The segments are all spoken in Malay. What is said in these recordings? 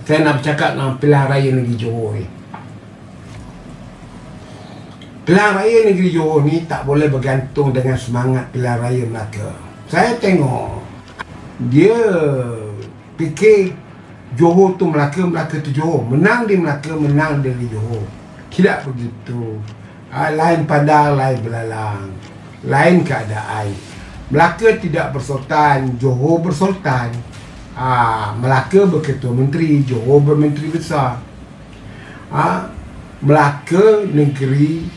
saya nak bercakap tentang pilihan raya negeri Johor ni. Pilihan raya negeri Johor ni tak boleh bergantung dengan semangat pilihan raya Melaka. Saya tengok dia fikir Johor tu Melaka, Melaka tu Johor. Menang di Melaka, menang di Johor. Tidak begitu. Lain padang, lain belalang, lain keadaan. Melaka tidak bersultan, Johor bersultan. Melaka berketua menteri, Johor bermenteri besar. Melaka negeri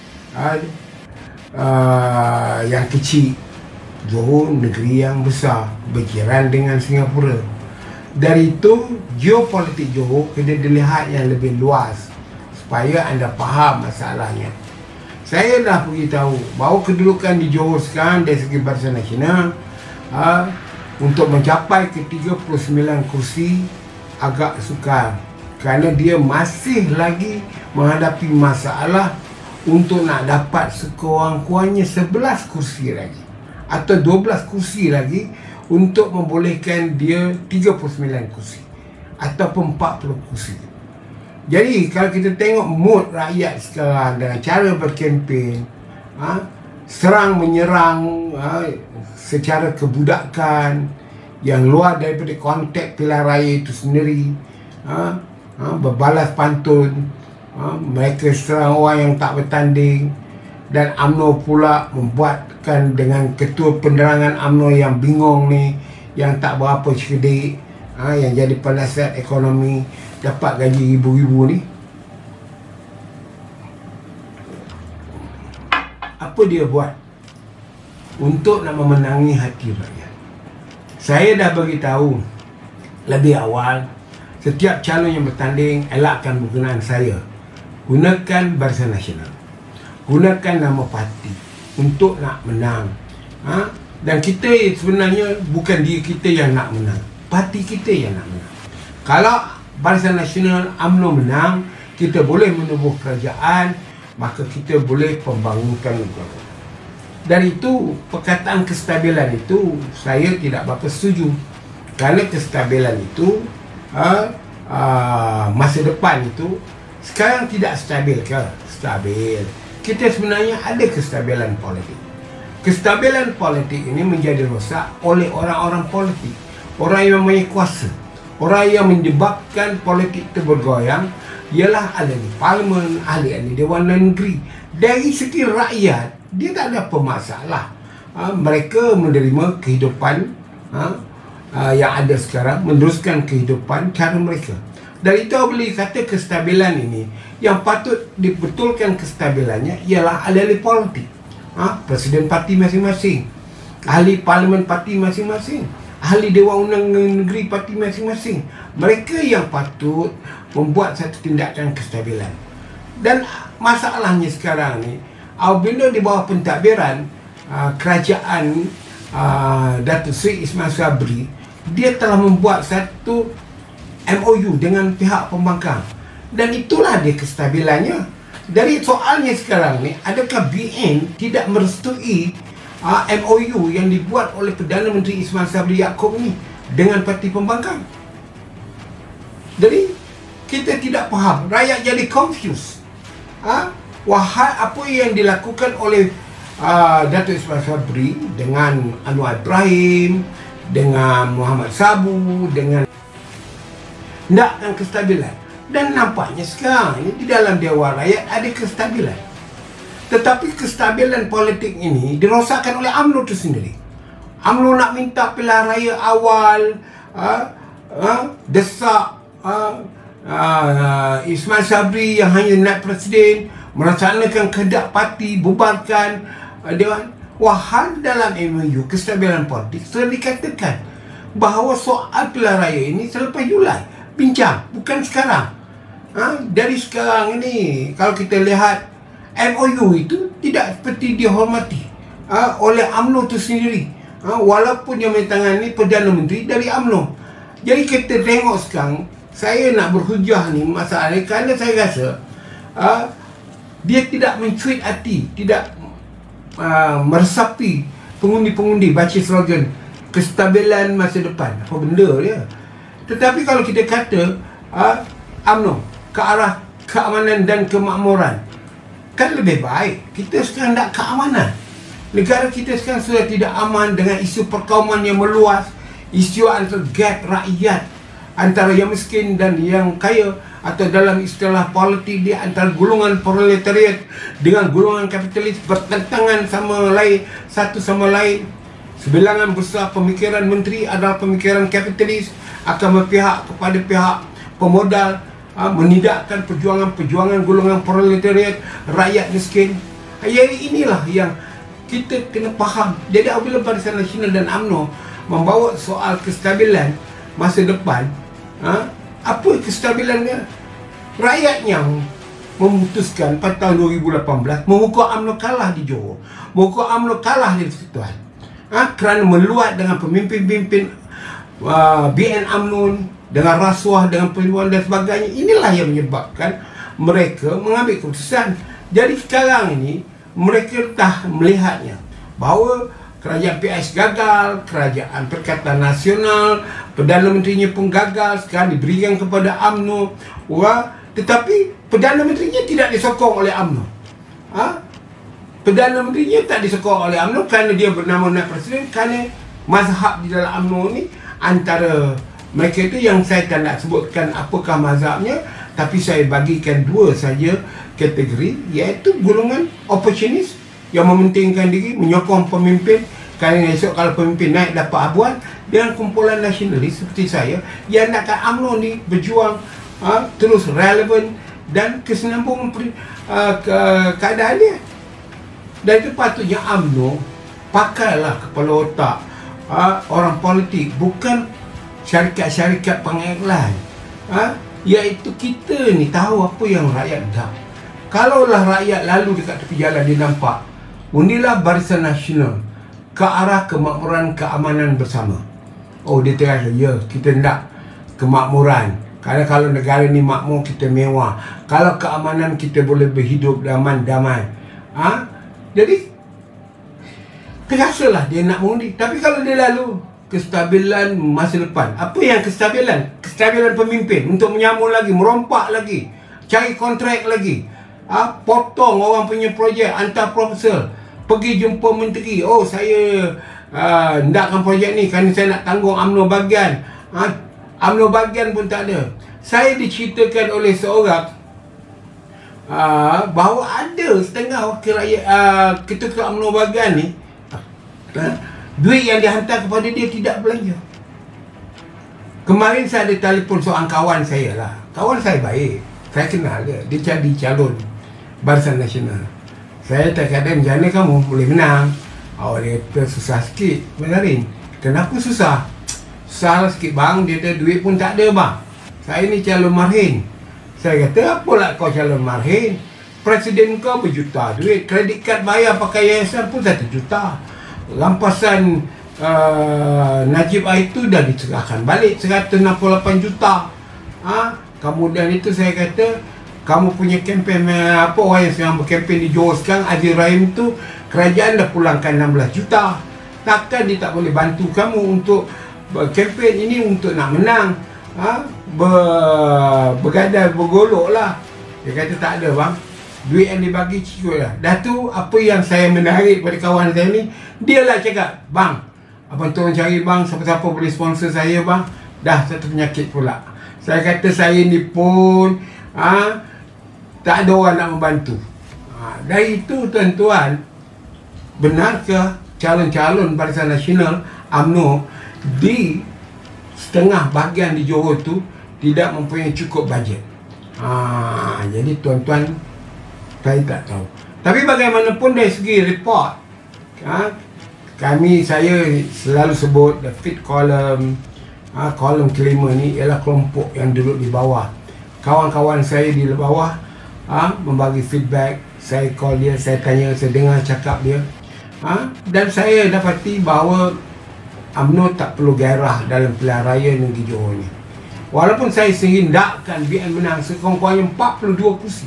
yang kecil, Johor negeri yang besar, berjiran dengan Singapura. Dari itu, geopolitik Johor kena dilihat yang lebih luas supaya anda faham masalahnya. Saya dah beritahu bahawa kedudukan di Johor sekarang dari segi Barisan Nasional untuk mencapai ke 39 kursi agak sukar, kerana dia masih lagi menghadapi masalah untuk nak dapat sekurang-kurangnya 11 kursi lagi atau 12 kursi lagi untuk membolehkan dia 39 kursi ataupun 40 kursi. Jadi kalau kita tengok mood rakyat sekarang dengan cara berkempen, serang menyerang secara kebudakan yang luar daripada konteks pilihan raya itu sendiri, berbalas pantun, mereka serang orang yang tak bertanding, dan UMNO pula membuatkan dengan ketua penerangan UMNO yang bingung ni, yang tak berapa cerdik, yang jadi penasihat ekonomi, dapat gaji ribu-ribu ni. Apa dia buat untuk nak memenangi hati rakyat? Saya dah beritahu lebih awal, setiap calon yang bertanding elakkan penggunaan saya. Gunakan Barisan Nasional, gunakan nama parti untuk nak menang. Dan kita sebenarnya bukan dia kita yang nak menang, parti kita yang nak menang. Kalau Barisan Nasional UMNO menang, kita boleh menubuh kerajaan, maka kita boleh pembangunkan negara. Dari itu, perkataan kestabilan itu saya tidak berapa setuju. Kerana kestabilan itu masa depan itu sekarang tidak stabil ke? Stabil. Kita sebenarnya ada kestabilan politik. Kestabilan politik ini menjadi rosak oleh orang-orang politik, orang yang mempunyai kuasa. Orang yang menyebabkan politik itu bergoyang ialah ahli parlimen, ahli Dewan Negeri. Dari segi rakyat, dia tak ada apa masalah. Mereka menerima kehidupan yang ada sekarang, meneruskan kehidupan cara mereka. Dari itu boleh kata kestabilan ini, yang patut dibetulkan kestabilannya ialah ahli politik, presiden parti masing-masing, ahli parlimen parti masing-masing, ahli Dewan Undangan Negeri parti masing-masing. Mereka yang patut membuat satu tindakan kestabilan. Dan masalahnya sekarang ni, apabila di bawah pentadbiran kerajaan Datuk Seri Ismail Sabri, dia telah membuat satu MOU dengan pihak pembangkang, dan itulah dia kestabilannya. Dari soalnya sekarang ni, adakah BN tidak merestui MOU yang dibuat oleh Perdana Menteri Ismail Sabri Yaakob ni dengan parti pembangkang? Jadi kita tidak faham, rakyat jadi confused. Wahai apa yang dilakukan oleh Datuk Ismail Sabri dengan Anwar Ibrahim, dengan Muhammad Sabu, dengan nakkan kestabilan. Dan nampaknya sekarang ini di dalam Dewan Rakyat ada kestabilan. Tetapi kestabilan politik ini dirosakkan oleh UMNO itu sendiri. UMNO nak minta pilihan raya awal, desak Ismail Sabri yang hanya naik presiden, melaksanakan kehendak parti, bubarkan Dewan. Wahal dalam MOU kestabilan politik sudah dikatakan bahawa soal pilihan raya ini selepas Julai bincang, bukan sekarang. Dari sekarang ini, kalau kita lihat MOU itu tidak seperti dihormati oleh UMNO itu sendiri, walaupun yang menandatangani Perdana Menteri dari UMNO. Jadi kita tengok sekarang, saya nak berhujah ni masalahnya kerana saya rasa dia tidak mencuit hati, tidak meresapi pengundi-pengundi baca slogan kestabilan masa depan. Apa benda dia? Tetapi kalau kita kata UMNO ke arah keamanan dan kemakmuran. Kan lebih baik. Kita sekarang tak keamanan. Negara kita sekarang sudah tidak aman dengan isu perkauman yang meluas, isu antara gap rakyat antara yang miskin dan yang kaya, atau dalam istilah politik di antara golongan proletariat dengan golongan kapitalis bertentangan satu sama lain. Sebilangan besar pemikiran menteri adalah pemikiran kapitalis, akan berpihak kepada pihak pemodal, menidakkan perjuangan golongan proletariat, rakyat miskin. Inilah yang kita kena faham. Jadi apabila Barisan Nasional dan UMNO membawa soal kestabilan masa depan, apa kestabilannya? Rakyat yang memutuskan pada tahun 2018 memukul UMNO kalah di Johor, memukul UMNO kalah di Persekutuan, kerana meluat dengan pemimpin-pemimpin BN UMNO, dengan rasuah, dengan penipuan dan sebagainya. Inilah yang menyebabkan mereka mengambil keputusan. Jadi sekarang ini mereka dah melihatnya bahawa kerajaan PIS gagal, kerajaan Perikatan Nasional, Perdana Menterinya pun gagal, sekarang diberikan kepada UMNO. Tetapi Perdana Menterinya tidak disokong oleh UMNO. Perdana Menterinya tak disokong oleh UMNO kerana dia bernama naib presiden, kerana mazhab di dalam UMNO ni, antara mereka itu yang saya tak nak sebutkan apakah mazhabnya, tapi saya bagikan dua saja kategori, iaitu golongan opportunis yang mementingkan diri, menyokong pemimpin kerana esok kalau pemimpin naik dapat abuan, dengan kumpulan nasionalis seperti saya yang nakkan UMNO ni berjuang terus relevan dan kesinambungan keadaan dia. Dan itu patutnya UMNO pakailah kepala otak orang politik, bukan syarikat-syarikat pengiklan. Iaitu kita ni tahu apa yang rakyat dah. Kalaulah rakyat lalu dekat tepi jalan, dia nampak undilah Barisan Nasional ke arah kemakmuran, keamanan bersama. Oh, dia terasa, ya, kita nak kemakmuran. Kerana kalau negara ni makmur, kita mewah. Kalau keamanan, kita boleh berhidup damai-damai. Jadi terasalah dia nak mengundi. Tapi kalau dia lalu kestabilan masa depan, apa yang kestabilan? Kestabilan pemimpin untuk menyambung lagi, merompak lagi, cari kontrak lagi, potong orang punya projek, hantar proposal, pergi jumpa menteri. Oh, saya hendakkan projek ni kerana saya nak tanggung UMNO bahagian. UMNO bahagian pun tak ada. Saya diceritakan oleh seorang bahawa ada setengah wakil rakyat, ketua UMNO bahagian ni, duit yang dihantar kepada dia tidak belanja. Kemarin saya ada telefon seorang kawan saya lah. Kawan saya baik, saya kenal dia. Dia jadi calon Barisan Nasional. Saya terkadang, macam mana kamu boleh menang? Dia kata susah sikit Marin. Kenapa susah? Susah lah sikit bang, dia kata duit pun tak ada bang. Saya ni calon marhin. Saya kata, apalah kau calon marhin? Presiden kau berjuta duit, kredit kad bayar pakai yayasan pun 1 juta. Rampasan Najib itu dah diserahkan balik 168 juta. Kemudian itu saya kata, kamu punya kempen orang yang sedang berkempen di Johor sekarang, Azir Rahim tu, kerajaan dah pulangkan 16 juta. Takkan dia tak boleh bantu kamu untuk kempen ini untuk nak menang? Bergadai, bergolok lah. Dia kata tak ada bang, duit yang dibagi cukup lah. Dah tu apa yang saya menarik pada kawan saya ni, dia lah cakap, bang, abang tolong cari bang, siapa-siapa boleh sponsor saya bang. Dah satu penyakit pula. Saya kata saya ni pun tak ada orang nak membantu. Dari itu tuan-tuan, benarkah calon-calon Barisan Nasional UMNO di setengah bahagian di Johor tu tidak mempunyai cukup bajet? Jadi tuan-tuan, saya tak tahu. Tapi bagaimanapun dari segi report, saya selalu sebut the fit column, kolom kelima ni ialah kelompok yang duduk di bawah. Kawan-kawan saya di bawah membagi feedback. Saya call dia, saya tanya, saya dengar cakap dia, dan saya dapati bahawa UMNO tak perlu gairah dalam pilihan raya negeri Johor ni. Walaupun saya sehindakkan BN menang sekurang-kurangnya 42 kursi,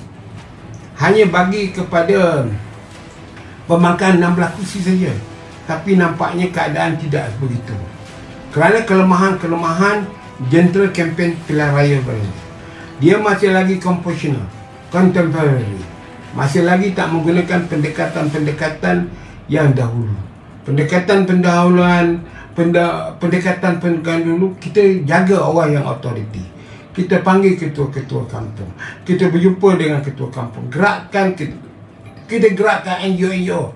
hanya bagi kepada pemangkaan 16 kursi saja. Tapi nampaknya keadaan tidak begitu, kerana kelemahan-kelemahan jentera kempen pilihan raya baru. Dia masih lagi compositional, contemporary, masih lagi tak menggunakan pendekatan-pendekatan yang dahulu. Pendekatan pendahuluan, pendekatan dulu, kita jaga orang yang autoriti. Kita panggil ketua-ketua kampung, kita berjumpa dengan ketua kampung, gerakkan kita gerakkan NGO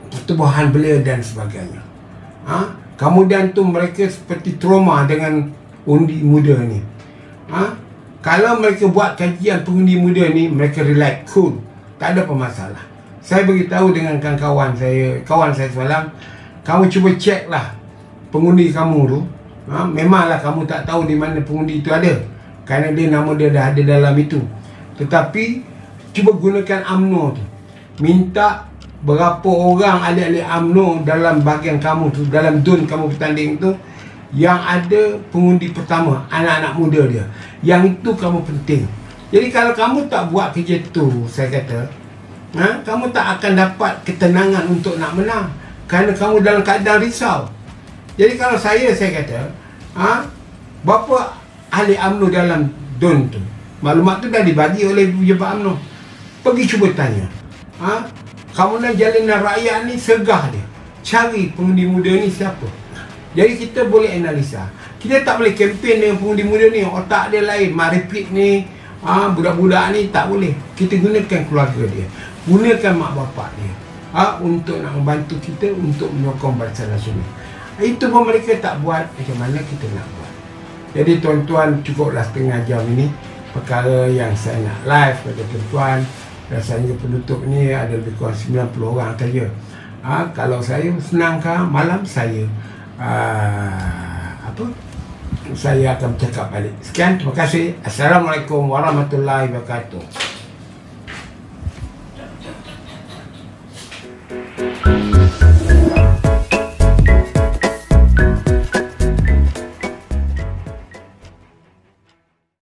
pertubuhan belia dan sebagainya. Kemudian tu mereka seperti trauma dengan undi muda ni. Kalau mereka buat kajian pengundi muda ni, mereka relax, cool, tak ada pemasalah. Saya beritahu dengan kawan saya semalam, kamu cuba cek lah pengundi kamu tu. Memanglah kamu tak tahu di mana pengundi itu ada, kerana nama dia dah ada dalam itu. Tetapi cuba gunakan UMNO tu, minta berapa orang ahli-ahli UMNO dalam bahagian kamu tu, dalam zon kamu bertanding tu, yang ada pengundi pertama, anak-anak muda dia. Yang itu kamu penting. Jadi kalau kamu tak buat kerja tu, saya kata, kamu tak akan dapat ketenangan untuk nak menang, kerana kamu dalam keadaan risau. Jadi kalau saya kata, berapa ahli UMNO dalam zon tu, maklumat tu dah dibagi oleh pejabat UMNO. Pergi cuba tanya. Kawanan Jalinan Rakyat ni segah dia, cari pengundi muda ni siapa. Jadi kita boleh analisa. Kita tak boleh kempen dengan pengundi muda ni, otak dia lain, repeat ni, budak-budak ni, tak boleh. Kita gunakan keluarga dia, gunakan mak bapak dia, untuk nak membantu kita untuk menyokong Barisan Nasional. Itu pun mereka tak buat, macam mana kita nak buat? Jadi tuan-tuan, cukuplah setengah jam ini perkara yang saya nak live pada tuan-tuan. Rasanya penutup ni ada lebih kurang 90 orang saja. Kalau saya senangkan malam saya saya akan bercakap balik. Sekian, terima kasih. Assalamualaikum warahmatullahi wabarakatuh.